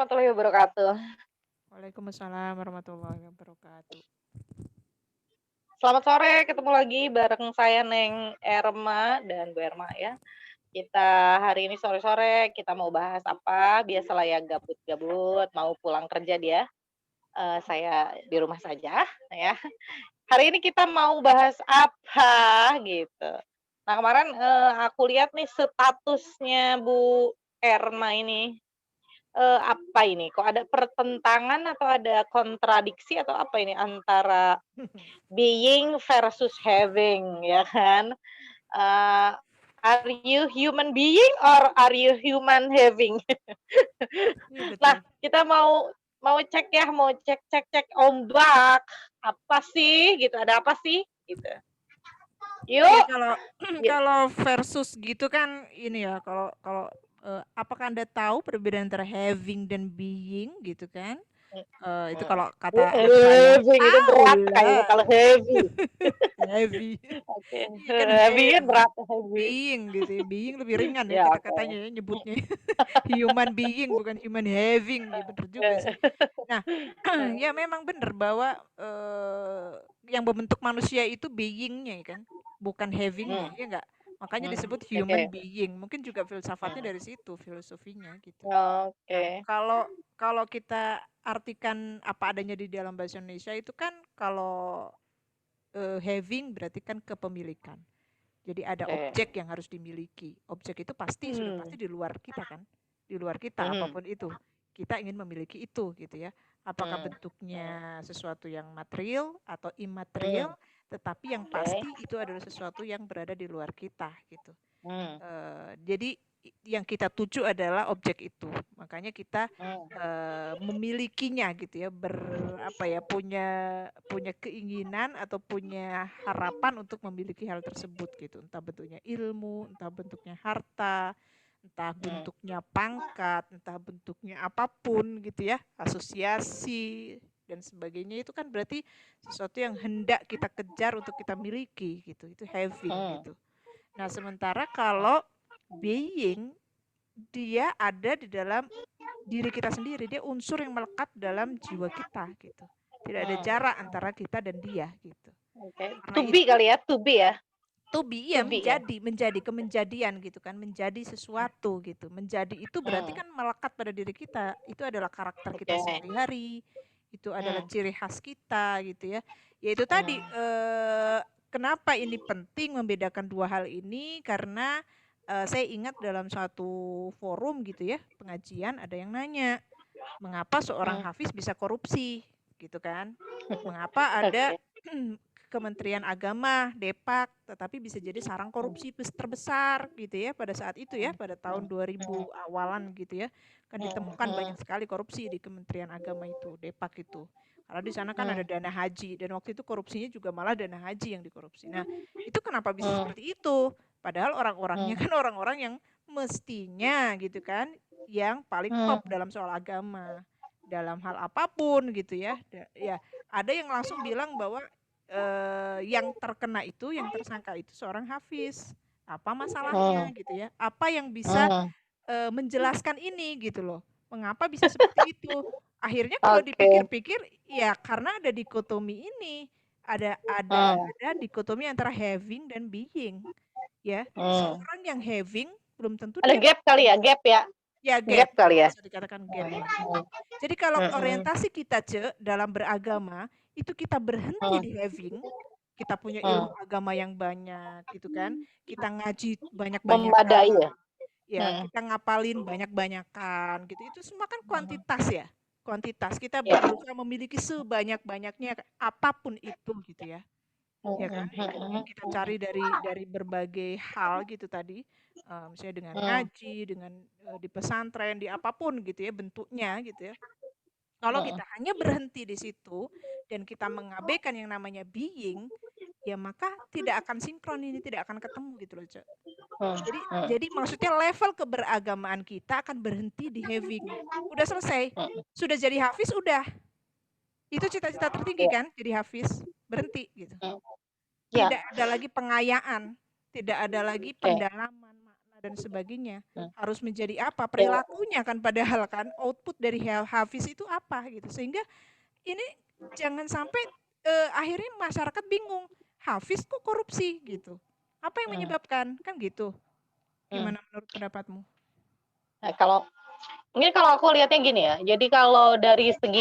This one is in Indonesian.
Warahmatullahi wabarakatuh. Waalaikumsalam warahmatullahi wabarakatuh. Selamat sore, ketemu lagi bareng saya Neng Erma dan Bu Erma ya. Kita hari ini sore-sore kita mau bahas apa? Biasalah ya gabut-gabut, mau pulang kerja dia. Saya di rumah saja ya. Hari ini kita mau bahas apa gitu. Nah kemarin aku lihat nih statusnya Bu Erma ini apa ini? Kok ada pertentangan atau ada kontradiksi atau apa ini antara being versus having ya kan? Uh, are you human being or are you human having? Iya Nah, betul. kita mau cek ya, mau cek ombak. Apa sih gitu? Ada apa sih gitu. Iya Yuk. kalau Yuk. kalau versus gitu kan ini ya kalau kalau apakah Anda tahu perbedaan antara having dan being gitu kan? Itu kalau kata saya Heavy itu berat kayaknya tahulah kalau heavy. heavy. Oke, Iya kan heavy kan berat heavy. being gitu ya. Being lebih ringan ya Ya, oke. kata-katanya ya nyebutnya. Human being bukan human having. Ya bener juga sih. Nah, ya memang benar bahwa yang membentuk manusia itu being-nya ya kan, bukan having-nya, Hmm, ya enggak? Makanya hmm, disebut oke. human being. Mungkin juga filsafatnya Hmm, dari situ, filosofinya gitu. Nah, oke. kalau kalau kita artikan apa adanya di dalam bahasa Indonesia itu kan kalau having berarti kan kepemilikan. Jadi ada Oke. objek yang harus dimiliki. Objek itu pasti sudah Hmm, pasti di luar kita kan. Di luar kita hmm, apapun itu. Kita ingin memiliki itu gitu ya. Apakah hmm, hmm, bentuknya sesuatu yang material atau hmm, imaterial, tetapi yang oke. pasti itu adalah sesuatu yang berada di luar kita gitu. Hmm, Jadi yang kita tuju adalah objek itu. Makanya kita hmm, memilikinya gitu ya, apa ya, punya punya keinginan atau punya harapan untuk memiliki hal tersebut gitu. Entah bentuknya ilmu, entah bentuknya harta, entah hmm, bentuknya pangkat, entah bentuknya apapun gitu ya, asosiasi dan sebagainya itu kan berarti sesuatu yang hendak kita kejar untuk kita miliki gitu. Itu having hmm, gitu. Nah, sementara kalau being dia ada di dalam diri kita sendiri, dia unsur yang melekat dalam jiwa kita gitu. Tidak ada hmm, jarak antara kita dan dia gitu. oke. Karena To be itu kali ya, to be ya. to be To ya be ya. menjadi kemenjadian gitu kan, menjadi sesuatu gitu. Menjadi itu berarti Hmm, kan melekat pada diri kita. Itu adalah karakter kita oke. sehari-hari. Itu adalah Hmm, ciri khas kita gitu ya. Yaitu tadi hmm, kenapa ini penting membedakan dua hal ini karena saya ingat dalam suatu forum gitu ya, pengajian ada yang nanya, mengapa seorang hmm, hafiz bisa korupsi gitu kan? Mengapa ada oke. Kementerian Agama, Depak, tetapi bisa jadi sarang Hmm, korupsi terbesar gitu ya pada saat itu ya, hmm, pada tahun hmm, 2000 hmm, awalan gitu ya. Kan hmm, ditemukan banyak hmm, sekali korupsi di Kementerian Agama itu, Depak itu. Karena di sana kan ada hmm, dana haji dan waktu itu korupsinya juga malah dana haji yang dikorupsi. Nah, itu kenapa bisa hmm, seperti itu? Padahal orang-orangnya hmm, kan orang-orang yang mestinya gitu kan yang paling top hmm, dalam soal agama, dalam hal apapun gitu ya. Ya, ada yang langsung bilang bahwa yang terkena itu, yang tersangka itu seorang hafiz. Apa masalahnya hmm, gitu ya? Apa yang bisa hmm, menjelaskan ini gitu loh? Mengapa bisa seperti itu? Akhirnya kalau oke. dipikir-pikir, ya karena ada dikotomi ini, ada ada Hmm, ada dikotomi antara having dan being. Ya, hmm. seorang yang having belum tentu Ada dia gap kali ya, gap ya. ya Gap gap, kali ya. bisa dikatakan gap Hmm, ya. hmm, Jadi kalau hmm, orientasi kita dalam beragama itu kita berhenti hmm, di having, kita punya hmm. ilmu agama yang banyak gitu kan, kita ngaji Memadai banyak-banyakan, ya. ya Hmm, kita ngapalin banyak-banyakan gitu. Itu semua kan kuantitas ya, kuantitas. Kita ya. berusaha memiliki sebanyak-banyaknya apapun itu gitu ya. Ya Hmm, kan, hmm, yang kita cari dari berbagai hal gitu tadi, misalnya dengan hmm, ngaji, dengan di pesantren, di apapun gitu ya bentuknya gitu ya. Kalau hmm, kita hanya berhenti di situ dan kita mengabaikan yang namanya being, ya maka tidak akan sinkron ini, tidak akan ketemu gitu loh, Cak. hmm, hmm, Jadi maksudnya level keberagamaan kita akan berhenti di having. Udah selesai, hmm. sudah jadi hafiz udah. Itu cita-cita tertinggi Ya. kan, jadi hafiz, berhenti gitu. Hmm. Ya. Tidak ada lagi pengayaan, tidak ada lagi Oke. pendalaman makna dan sebagainya. Hmm. Harus menjadi apa? Ya. Perilakunya kan padahal kan output dari Hafiz itu apa gitu. Sehingga ini jangan sampai akhirnya masyarakat bingung. Hafiz kok korupsi gitu. Apa yang Hmm. menyebabkan? Kan gitu. Hmm. Gimana menurut pendapatmu? Nah, mungkin kalau aku lihatnya gini ya. Jadi kalau dari segi